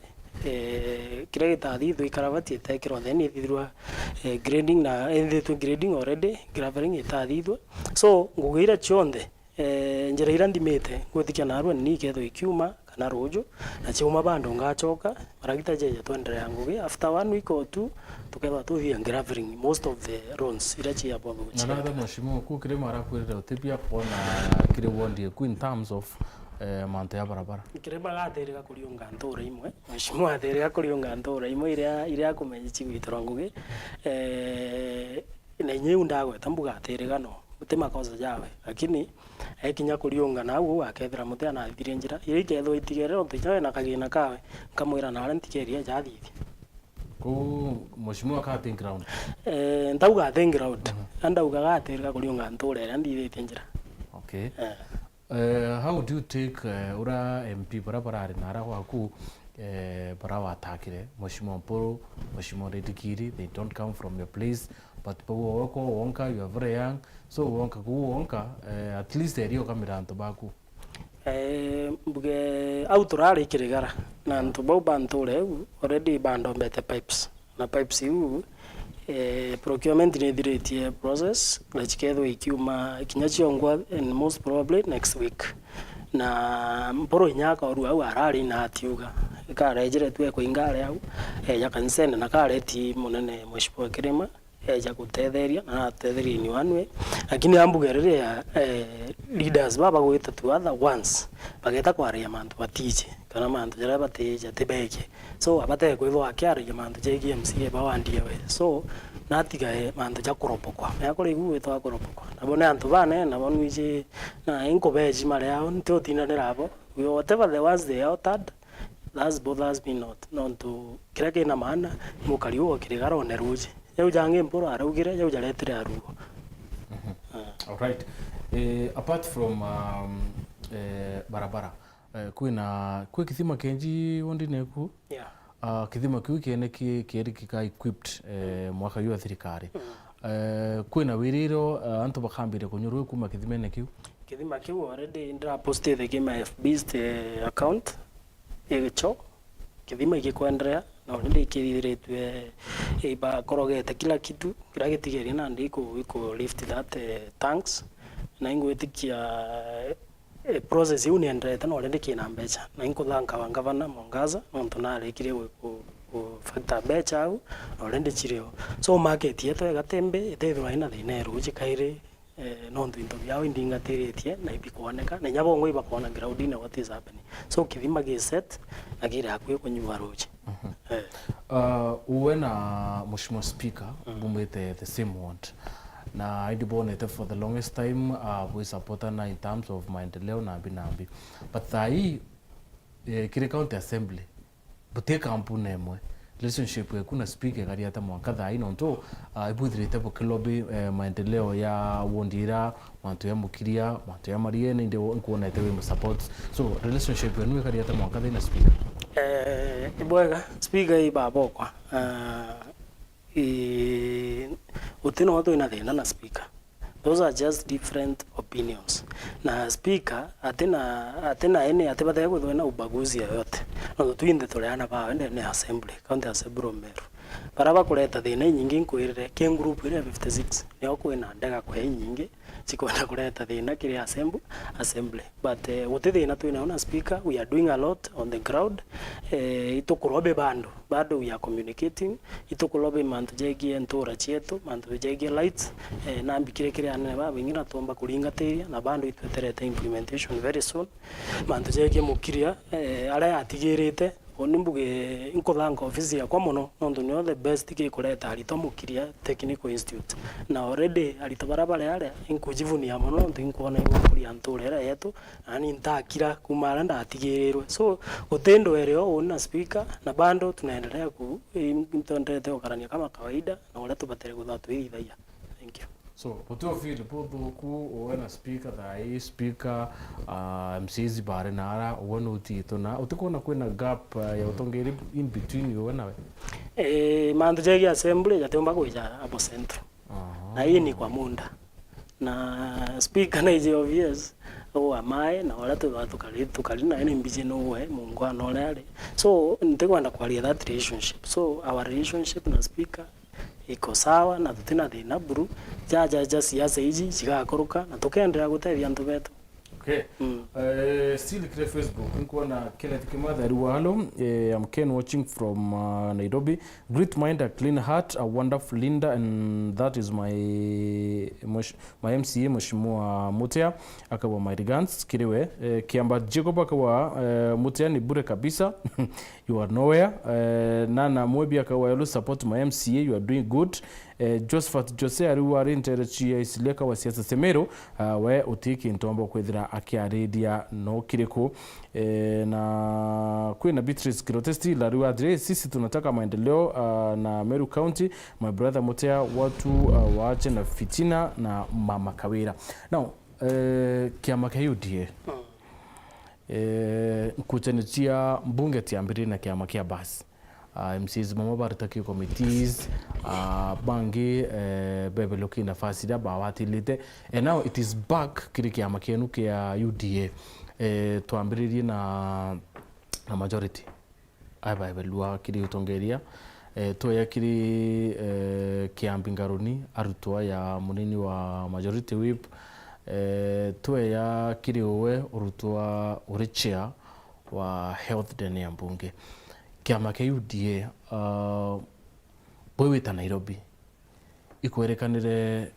kira gitathithwa ikarabati itekirwo then ithithirwa grading na ithithwa grading already gravering itathithwa so ngugira chionde njira ira ndimite gwithikia narua ni ketho ikiuma kana ruju na chiuma bando ngachoka maragita jeje twenderea ngugi after 1 week or 2 tuketha tuthia gravering most of the roads ira chia ABOTHUGUCI na mheshimiwa ku kire mara kwirira utipia kuona kire wondi ku in terms of mante ya barabara kireba gaterega kuriunga ntura imwe mheshimiwa aterega kuriunga ntura imwe iria kumenyi chigwitoro ngugi na nyeu ndagweta mbuga atirigano mutima koza jawe lakini ekinya kuriunga na u akethira mutea na thire njira iri ketho itigere ntijawe na kagina kawe kamwira na rentikeria jathithia ku mheshimiwa ka think ground ndauga think ground andauga gatirika kuriunga nturere ndithithia njira. Okay. How do you take ura MP barabara na ara waku bara watakire mheshimiwa Mpuru mheshimiwa Redikiri, they don't come from your place but po wako wonka, you are very young, so wonka ku wonka at least area kamera nto baku mbuge autorari kirigara na nto bau bantore already bando mbete pipes na pipes yu procurement ni diretie process la chikedo ikiuma kinyachiongwa and most probably next week na mporo nyaka oru au arari na atiuga karejere twe ko ingare au ya kansene na kareti munene mheshimiwa Kirima ya kutetheria na tetheria ni wanwe lakini ambugerere ya leaders baba gwita tu other once bageta kwaria mantu batije kana mantu jara batije tibeke so abate kwithwa akiaria mantu jegi MCA bawandie we so natiga mantu ja kuropokwa ya kuri gwitwa kuropokwa nabo ne antu bane nabo nwije na inko beji mare yao nto tinanira abo whatever the ones they outed that's both has been not to kirake na maana mukari wo kirigaro ne ruje yau jange mporo araugire yau jaretire arugo. All right. Apart from barabara kwi kithima kenji wondi neku kithima kiu kiene kieri kika equipped mwaka yu thirikari kwina wiriro antu bakambire kunyurwe kuma kithimene kithima kiu already ndra posted the game FB's account egicho kithima gikwendrea na ndi kirithiretwe iba korogete kila kitu kila gitigeri na ndiko iko lift that tanks na ingwetikia process yu ni endete no ndi kina mbecha na inko thanka wa governor Mongaza nonto na rekire ku factor becha au no ndi chireo so market yeto gatembe etethwa ina thina ruji kaire nonto into byao Ndinga tiretie na ibikuoneka na nyabongo ibakona ground ina what is happening so kithima gi set na gira akwe kunywa ruji. Uwe na mheshimiwa speaker bumete the same want na idibonete for the longest time we supportana in terms of maendeleo na binambi but thai kire county assembly bute kampuni emwe relationship kuna speaker kari hata mwaka thai nonto ibudhirite po kilobi maendeleo ya wondira wantu ya mukiria wantu ya mariene ndio nkuonete we support so relationship yenu kari hata mwaka thai na speaker ibwega speaker ibabokwa utino watu ina thina na speaker those are just different opinions na speaker atena ene atebata gwithwe na ubaguzi yote no twinde tureana ba ne assembly county assembly Meru baraba kureta thina nyingi nkwirire ke group ile 56 ne okwina ndega kwa nyingi chikwenda kureta thina kire assembly but utithina twina ona speaker we are doing a lot on the ground itukurobe bado we are communicating itukurobe mantu jegie ntura chietu mantu jegie lights na mbikire kire ane ba bingira tomba kulingateria na bando itweterete implementation very soon mantu jegie mukiria ara atigirite onimbuge inkothanga office ya kwa muno nondu ni the best kikureta arito mukiria technical institute na already arito barabara yale inkujivunia muno nondu inkuona igukuri anturera yetu ani ntakira kumara ndatigirirwe so utendo ereo una speaker na bando tunaendelea ku intondete okarania kama kawaida na wale tubatere guthatu ithaia. Thank you. So puto feel puto ku ona speaker thai speaker MCs bare nara wona utito na utikona kwena gap ya utongeri in between you na we mandu jegi assembly yatemba kuja hapo central na hii ni kwa munda na speaker na is obvious amae na wala tukalina ene mbije no we mungu anolele so nitekwenda kwalia that relationship so our relationship na speaker iko sawa na tutina thina buru jaja siasa iji chigakoroka na tukaendelea gutethia antu betu. Okay. Still kire Facebook nkuona Kenneth Kimathi Ruhalo. I'm Ken watching from Nairobi. Great mind, a clean heart, a wonderful Linda, and that is my MCA mheshimiwa MUTEA akawa my regards kirewe Kiamba Jacob akawa MUTEA ni bure kabisa. You are nowhere. Nana Mwebi akawa you support my MCA, you are doing good. Josephat Jose ariwa rintera chia isileka wa siasa semero we utiki ntombo kwithira akiaridia no kiriko na kwina Beatrice Kirotesti lariwa Dre, sisi tunataka maendeleo na Meru County, my brother MUTEA, watu waache na fitina na mama Kawira. Now kiama kia UDA nkutanitia mbunge tiambiri na kiama kia basi MCAs mama baritaki committees bangi bebe loki nafasi da bawati lite, and now it is back kiri kiama kienu kia UDA tuambiririe na majority aba belua kiri utongeria toya kiri kiambingaroni arutwa ya munini wa majority whip toya kiri owe urutwa urichia wa health deni ya mbunge kiama kia UDA bwewita Nairobi ikwerekanire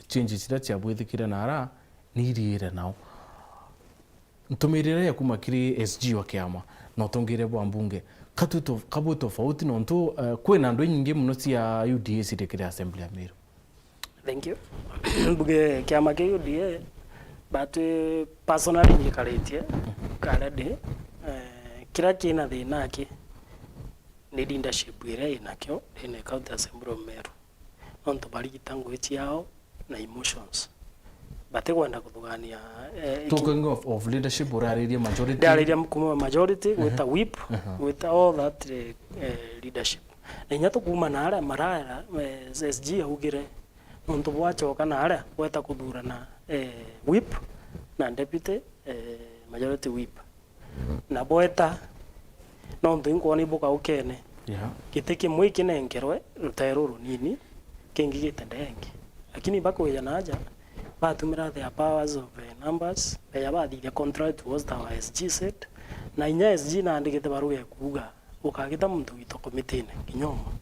changes ira cia bwithikire nara niriire nao ntumirire ya kuma kiri SG wa kiama no tongire bwa mbunge kabu tofauti nontu kwena ndo nyingi muno cia UDA cirekire assembly ya Meru. Thank you. Buge kiama kia UDA but personally nyikaritie karade kira kina thina ki ni leadership ire inakyo ine county assembly Meru nontu barigita ngui ciao na emotions bate kwenda kuthugania talking of leadership urariria majority ndariria kuma majority with a whip with all that leadership na nyato kuma na ara marara SG augire nontu bwachoka na ara weta kuthurana whip na deputy majority whip na boeta nontu inkoni buka ukene kiteke mwiki nengerwe rutairuru nini kengi gitendenge lakini bako ya naja batumira the powers of numbers ya bathithia contrary to what our SG said na inya SG na andikite baru ya kuga ukagita muntu gito committee kinyoma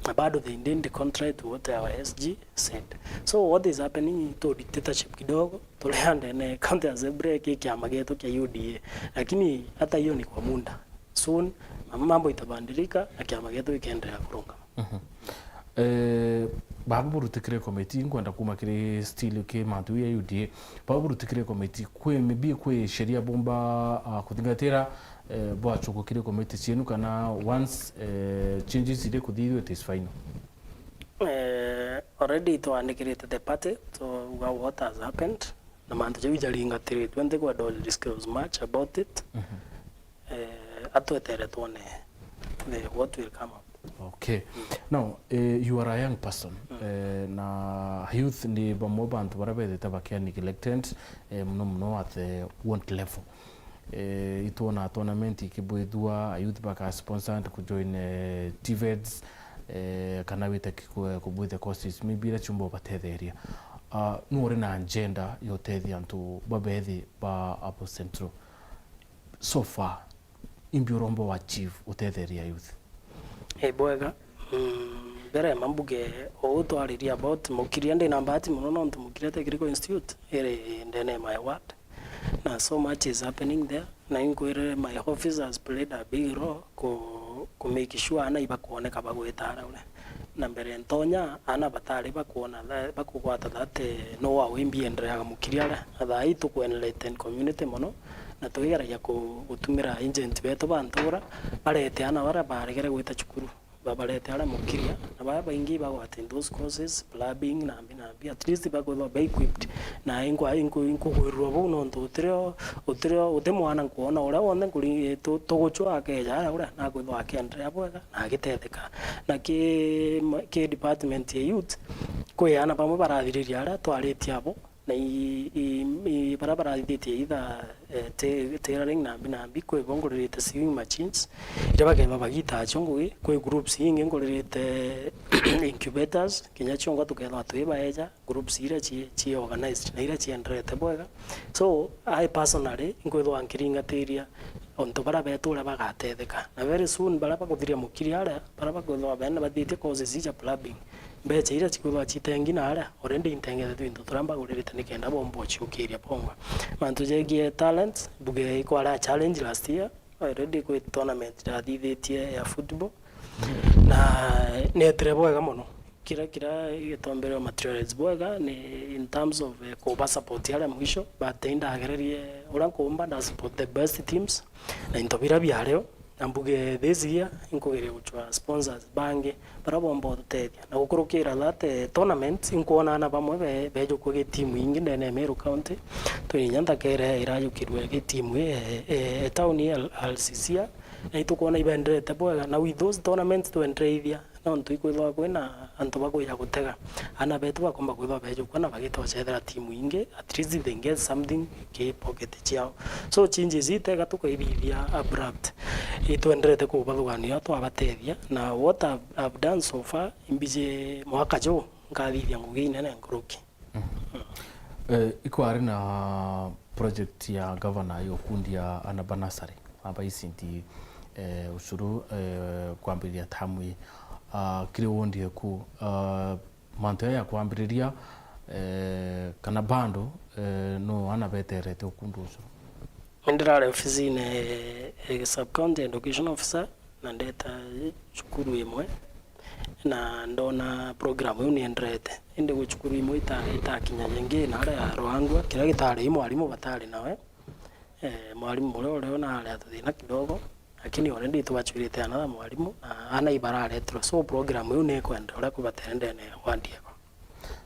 na bado they didn't contrary to what our SG said. So what is happening to dictatorship kidogo tulianda ne county assembly kiama getu kia UDA, lakini hata hiyo ni kwa muda, soon mambo itabadilika na kiama getu ikaendelea kurunga. Babu rutikire committee ngwenda kuma kire still ke mantu ya UDA babu rutikire committee kwe maybe kwe sheria bomba kuthingatira bwa choko kire committee cienu kana once changes ide kuthithio it is final. Already to andikirite the party to what has happened na mantu jawi jaringatire twende kwa don't discuss much about it. Atwetere tuone what will come up. Okay. Now, you are a young person. Na youth ni bamo bantu barabe tabakia neglected mno at the want level. Ito na tournament ikibwedua youth baka sponsored ku join TVEDs kana wita kubwethe courses maybe la chumbo batetheria. Nuore na agenda yotethi antu babethi ba Apo Central. So far, imbiurombo achieve utetheria youth. Bwega bere mambuge o twariria about mukiria ndi na bahati muno no mukiria technical institute ere ndene my ward na so much is happening there na inquire my office has played a big role ku make sure ana iba kuoneka bagwetara ule na mbere ntonya ana batari bakuona bakukwata that no wa wimbi endera mukiria atha itu ku enlighten community muno na tuigeragia gutumira agent beto bantura barete ana bara baregere gwita cukuru babarete ara mukiria na baba baingi bagwate those courses plumbing na ambi at least bagwa be equipped na ingwirwa bu no utrio utemwana kuona ura wonde kuri tuguchwa akeja ara ura na gwithwa akendra bwega na agitetheka na ki department ya youth kwe ana bamwe barathiriria ara twaritie abo na i barabara thiti itha tailoring na ambi kwe bongorete sewing machines irabage babagita chongo kwe groups ingi ngorete incubators kinya chongo tukela tuiba eja groups ira chi organized na ira chi endrete bwega. So I personally ngwetho ankiringa tiria onto barabe tura bagatetheka na very soon baraba kuthiria mukiria ara baraba kwetho bana bathite causes ija plumbing beche ira chikuwa chitengi na ara already intengete twinto turamba gurite nikenda bombo chiukiria pomba mantu jegie talent buge ikwara challenge last year already ku tournament rathithetie ya football na netre bwega muno kira gitombere materials bwega ni in terms of kuba support yale mwisho but indagererie ura kumba na support the best teams na intobira byareo ambuge this year inkugeria guchwa sponsors bange barabomba tutethia na gukurukira that tournament inkuona na bamwe bejo kuge team ingi ndene Meru County twinyanda kere irajukirwe ge team town LCC na itukuona ibendete bwega na with those tournaments twendeithia no ntuikwithwa kwina antu bakuya gutega ana betu bakomba kwithwa bejo kwana bagitochethera timu ingi at least they get something ke pocket chiao so changes itega tukaithithia abrupt itwenderete kubathugania twabatethia na what I've done so far imbije mwaka jo ngathithia ngugi nene nkuruki ikwari na project ya governor yo kundia anabanasari aba isinti ushuru kwambiria tamwi kiri wondie ku manto ya kwambiriria kana bando no anabeterete okundu ushuru Ndira ofisine sub county education officer na ndeta chukuru imwe na ndona program yu niendrete inde guchukuru imwe itakinya yengi na ara ya Ruangwa kira gitari mwalimu batari nawe mwalimu mure na ara tuthina kidogo lakini already tuwachwirite another mwalimu ana ibara retro so program yu ne kwenda ora kubatendene wandieko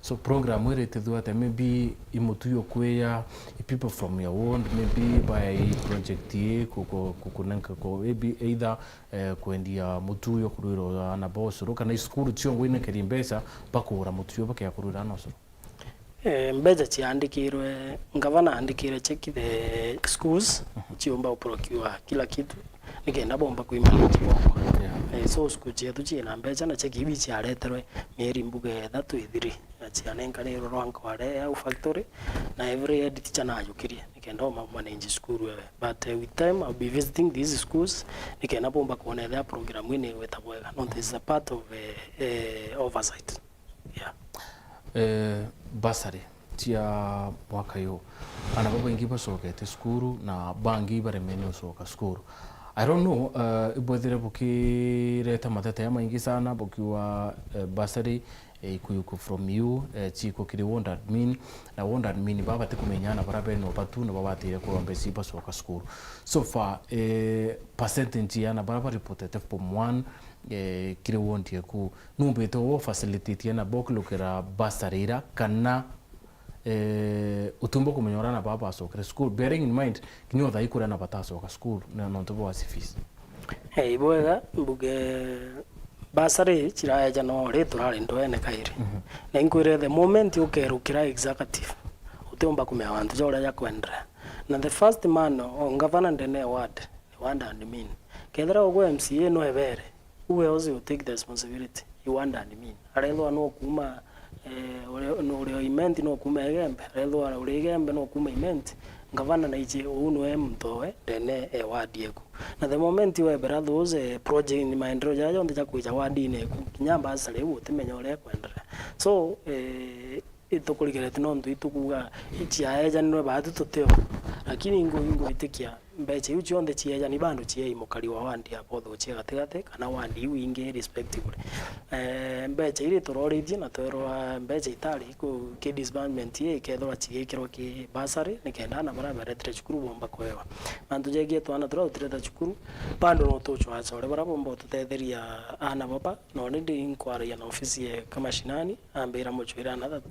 so program where it do maybe imutuyo kweya people from your ward maybe by project ye kukunenka ko maybe either kwendia mutuyo kuriro ana boso kana school chiongo ine kerimbesa bakura mutuyo bakya kurira noso mbeja chiandikirwe ngavana andikire check the schools chiomba uprokiwa kila kitu nikenda bomba kuimanage bomba so school chetu china mbeja na check ibi chiareterwe mieri mbuge thatu ithiri chianenga ni Ruangwa wale au factory na every head teacher na ajukirie nikenda manage school wewe but with time I'll be visiting these schools nikenda bomba kuona their program ine wetabwega no this is a part of oversight basari tia mwaka yo ana baba ingi basokete skuru na bangi baremene osoka skuru I don't know ibodire bukireta matata ya maingi sana bukiwa basari ikuyuko from you chiko kiri wonda admin na wonda admin baba tikumenyana barabe no batu no baba tire ko ambesi basoka skuru so far percentage yana baba reported from 1 kiri wontie ku numbeto facility yana boklukera basarira kana utumbo kumenyorana baba asokre school bearing in mind kinyo dai kurana bataso ka school na no tobo asifis bwega mbuge basari chiraya jano re turare ndoene kaire na inkwire the moment ukerukira executive utomba kumya wantu jora ya kwendra na the first man on governor ndene ward wanda and mean kedra ogwe MCA no ebere uwe ozi you take the responsibility you wanda and mean arelo no kuma no imenti no kuma egembe arelo uri egembe no kuma imenti ngavana na ije uno mtowe ndene ward yeku na the moment we bera those project ni maendeleo jajo ndaja kuja ward ine kinyamba asale utimenya ore kwendera so itokuligerete no ndu itukuga ichi aeja nwe badu tuteo lakini ingo itikia mbeche yuchi onde chieja ni bandu chie imukali wa wandi apotho chie gategate kana wandi winge respectively mbeche ile tororithie na twerwa mbeche itali ko ke disbandment ye kethwa chigekirwa ki basari nikenda na bara beretre chukuru bomba kwewa bandu jegie twana tura utireta chukuru bandu no tochwa achore bara bomba tutetheria ana baba no ndi inquiry ya ofisi ye kama shinani ambira mochwira another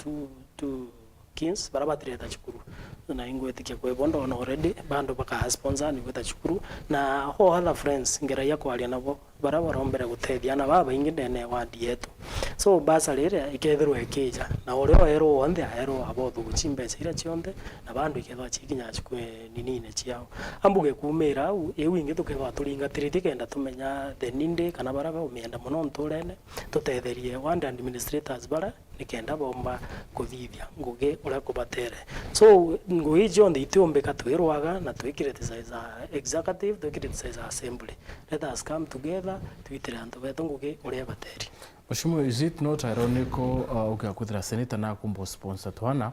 two kins baraba tireta chukuru na ingo etikia kwa bondo na already bando baka sponsor ni kweta chukuru na ho other friends ngera yako ali nabo baraba rombera gutethia na baba inginde ne wadi yetu so basa lere ikethirwe ikija na ureo ero onde aero abothuguci mbeca ira cionde na bandu ikethwa chikinya chikwe ninine chiao ambuge kumira au ewu ingi tukethwa turingatirite kenda tumenya the ninde kana baraba umienda muno nturene tutetherie ward administrators bara nikenda bomba kuthithia ngugi ura kubatere so ngugi cionde itiumbika twirwaga na twikirite size executive twikirite size assembly let us come together twitire antu betu ngugi uri bateri Mheshimiwa, is it not ironical ukiakuthira senator na kumbo sponsor twana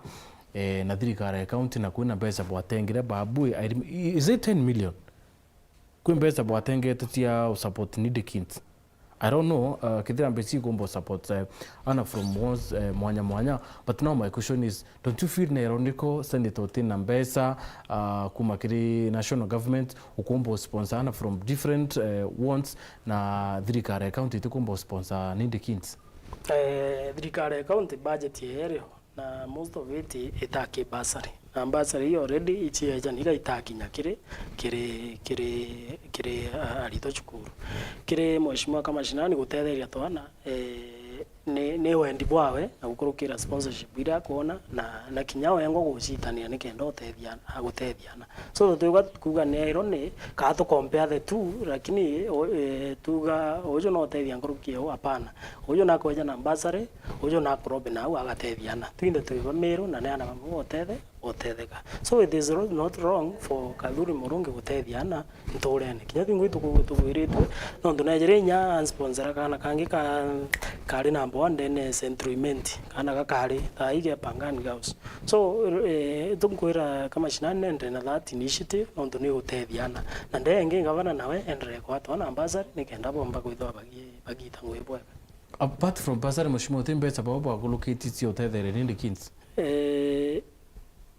na thirikari ya county na kwina mbeca bwatengire babu is it 10 million kwina mbeca bwatengete tia support need kids I don't know, kithira mbesi gombo support ana from wars mwanya, but now my question is, don't you feel neroniko senator tina mbesa kuma kiri national government ukombo sponsor ana from different wants na thirikari county tukombo sponsor nindi kins? Thirikari county budget yerio na most of it itaki basari. Na basari already ichieja niga itakinya kiri arito chukuru. Kiri mheshimiwa kama shinani gutetheria twana ni wendi bwawe na gukurukira sponsorship ira kuona na kinyawe ngo gucitania ni kenda utethiana. So tuga kuga ne irone ka to compare the two, lakini tuga ojo no tethia ngurukio hapana. Ojo na koja na basari, ojo na probe na agatethiana. Twinde tuiba Meru na ne ana otetheka. So it is not wrong for Kadhuri Murungi gutethiana ntorene. Kinya twingu tuguiritwe no ndunejere nya sponsor kana kangi kari number 1 then centriment kana kakari taige pangani house. So tunkwira kama shinane ende na that initiative no ndune gutethiana na ndenge ngavana nawe endre kwa tona ambassador nikenda bomba kwithwa bagita ngwibweka. Apart from basari mheshimiwa timbe sababu akulokate sio tethere nindi kins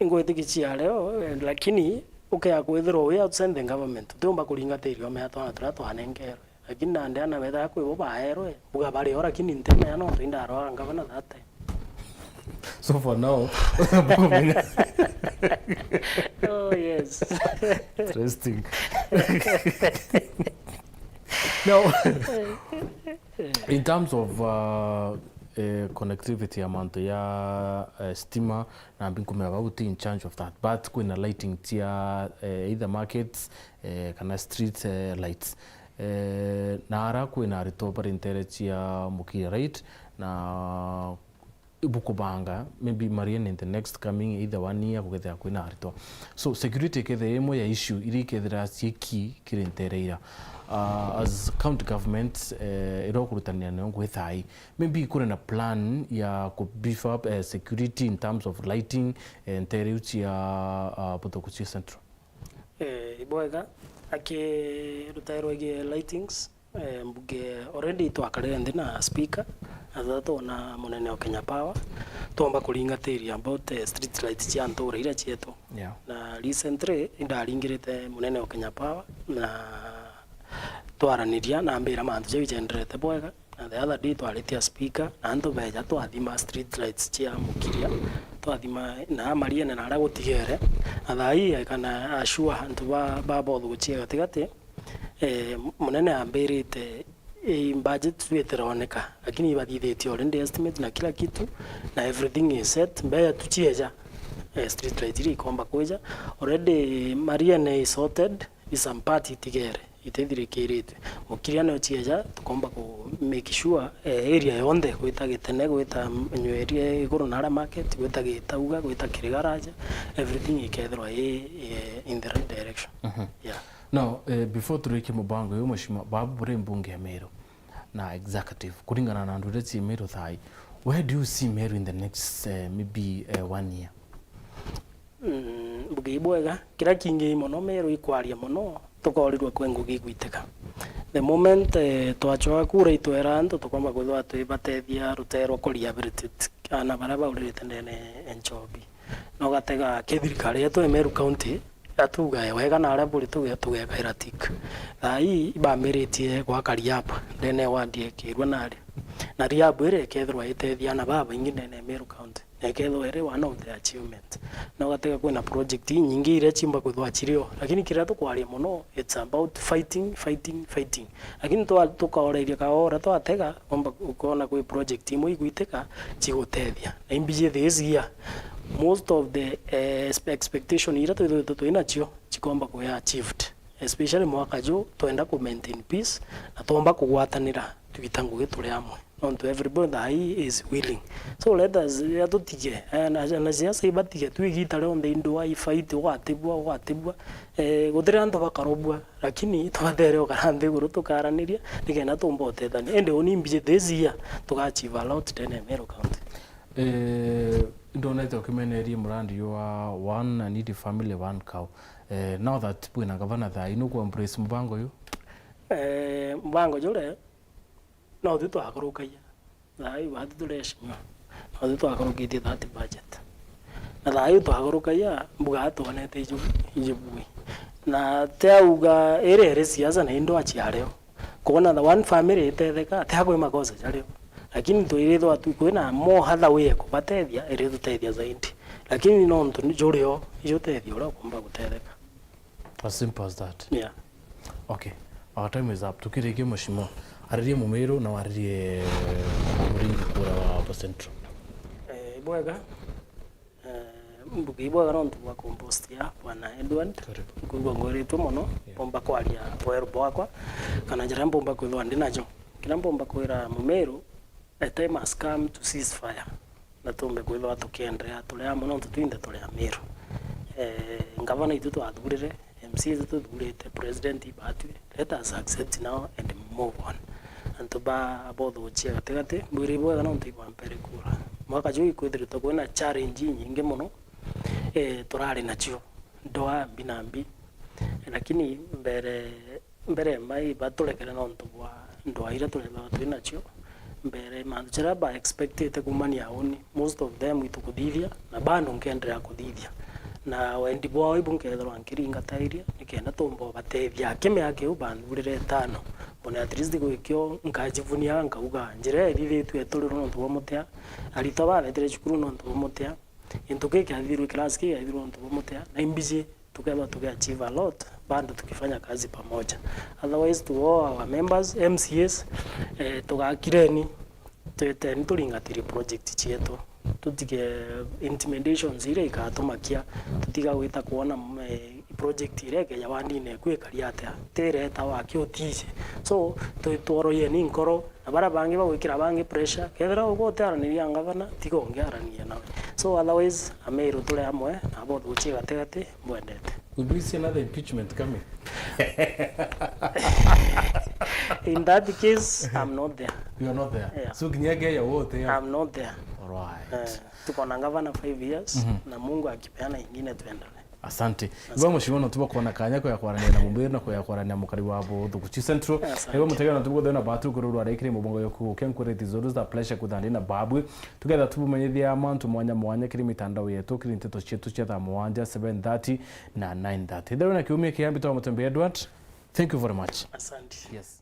ingwitikicia leo lakini ukiakwithirwo we outside the government tumba kuringatirio me atwana twanengerwe lakini nande ana wetha kwibo baerwe buga bari ora kini nteme ya no ndinda ro ngavana that time. So for now oh yes. Interesting. Now in terms of connectivity amount ya stima na binkume about in charge of that, but kuna lighting tia either markets kana street lights na ara kuna ritoba interest ya muki right na bukubanga maybe Marian in the next coming either 1 year kugethera kuna rito. So security kethe emo ya issue iri kethera cieki kirentereira as county government irokurutania na ngwethai maybe kuna na plan ya ku beef up security in terms of lighting and tereuchi ya ABOTHUGUCI Central. Iboega ake rutairo ge lightings mbuge already twakarire ndina speaker athato na munene wa Kenya Power tomba kuringatiria about street lights cia ntura ira cieto. Yeah. Na recently ndaringirite munene wa Kenya Power na twaraniria na mbira mantu je generate bwega na the other day twaritia speaker na nto beja twathima street lights cia mukiria twathima na mariene na ara gutigere athai kana ashua antu ba ABOTHUGUCI gatigati munene ambirite budget tueteroneka lakini ibadithitio already estimate na kila kitu na everything is set mbaya tuchieja street light iri komba kuja already mariene is sorted is some party tigere itethirikirite mukiria no chieja tukomba ku make sure area yonde gwita gitene gwita nywerie iguru na market gwita gitauga gwita kirigaraja everything ikethirwa in the right direction. Yeah. Now before tureke mubango yo mheshimiwa babu bure mbunge ya Meru na executive kuringana na ndureti Meru thai, where do you see Meru in the next maybe 1 year? Bugi bwega kira kingi mono Meru ikwaria mono tukorirwe kwengugi gwiteka the moment twachoa kura itwera antu tukomba kuthwa twibatethia rutero rehabilitate ana baraba urite ndene enchobi no gatega kithirikari yetu Meru county atuga wega na ara buri tugeka iratik thai bamiritie kwa kariapa ndene wandie kirwa nari na riabu ire kethirwa itethia na baba ingi ndene Meru county ekethwo ere one of the achievement no gatega kwina project nyingi ire chimba kuthwa chirio lakini kira tukwaria muno it's about fighting lakini tukaoreria kaora twatega komba ukona kwi project imwe igwiteka chigutethia na imbije this year most of the expectation ira twinachio chikomba kuya achieved especially mwaka jo twenda ku maintain peace na tomba kugwatanira tugitangu gitu riamwe not everybody is willing so let us atutige na siasa ibatige twigita leo ndo ai fight watibwa gutira ndo bakarobwa lakini twadere okarande guru tukaraniria nigena tumbote thani ende onimbije this year tugachieve a lot tene Meru county. Donate documentary murandi you are one need family one cow. Now that bwina governor tha inu ku embrace mbango yo mbango jure no tu twagarukagia thai watu tureshima no tu twagarukitie that budget na thai twagarukagia mbuga tuonete ijibui na teuga ere siasa na indo achiareo kuona the one family itetheka tegwe makosa jareo lakini tuiritho atu kwina mo hatha we kubatethia iri tutethia zaidi lakini no ntu ni jurio ijutethia ura kumba gutetheka as simple as that. Yeah. Okay, our time is up. Tukireke mushimo aririe Mumeru na waririe Nkuringe kura wa Central. Bwega mbugi bwega no ntu wa compost ya bwana Edward kugo ngoritwe muno pomba kwaria weru bwakwa kana njira pomba kwithwa ndinajo kila pomba kwira Mumeru a time has come to cease fire na tumbe kwithwa tukiendelea tulia muno tutwinde tulia Meru ngavana itu twathurire MCAs tuthurite president ibatu let us accept now and move on and ba abothuguci gatigati mbwiri bwega no ntu mpere kura mwaka juu ikwithirite kwina challenge nyingi muno turari nacio ndoa binambi lakini mbere mai baturekera no ntu bwa ndoa ira turetha twinacio mbere mandu chira ba expected kumania oni most of them itukuthithia na bando nkenderea kuthithia na wendi bwa ibu nkethirwa nkiringa tairia nikenda tumbo batethia kime yake ubandurire tano bona at least gwikyo nkajivunia nkauga njira ithithitwe turiro no ntu MUTEA arito bathire cukuru no ntu MUTEA into keke athiru class keke athiru ntu MUTEA na imbiji tukeba tukiachieve a lot bando tukifanya kazi pamoja otherwise to all our members MCAs tugakireni tweteni turingatiri project chietu tutige intimidations ile ikatumakia tutiga gwita kuona project ile ke yawandine kwikaria atia tereta wakio tije so tworoye ni nkoro na bara bangi bagwikira bangi pressure kethera ugotearaniria ngavana tigongearania nawe so otherwise Meru tule amwe na abothuguci gategate mwendete. Will we see another impeachment coming? In that case, I'm not there. You are not there? Yeah. So kinyage ya wote ya? I'm not there. Alright. Tuko na gavana 5 years na Mungu akipeana ingine tuendelee. Asante. Ibo mushimono tuba kuona kanya ko yakwarania na Mumeru na ko yakwarania mukari wa Abothuguci Central. Ibo mutegana tuba thona batu kururu arekire mubongo yoku kenkureti zoru za pleasure kuthandi na babu. Together tubumenyithia amantu mwanya kiri mitandao yetu kiri nteto chetu cha 7:30 na 9:30. Ndio na kiumia kiambi to Mutembe Edward. Thank you very much. Asante. Yes.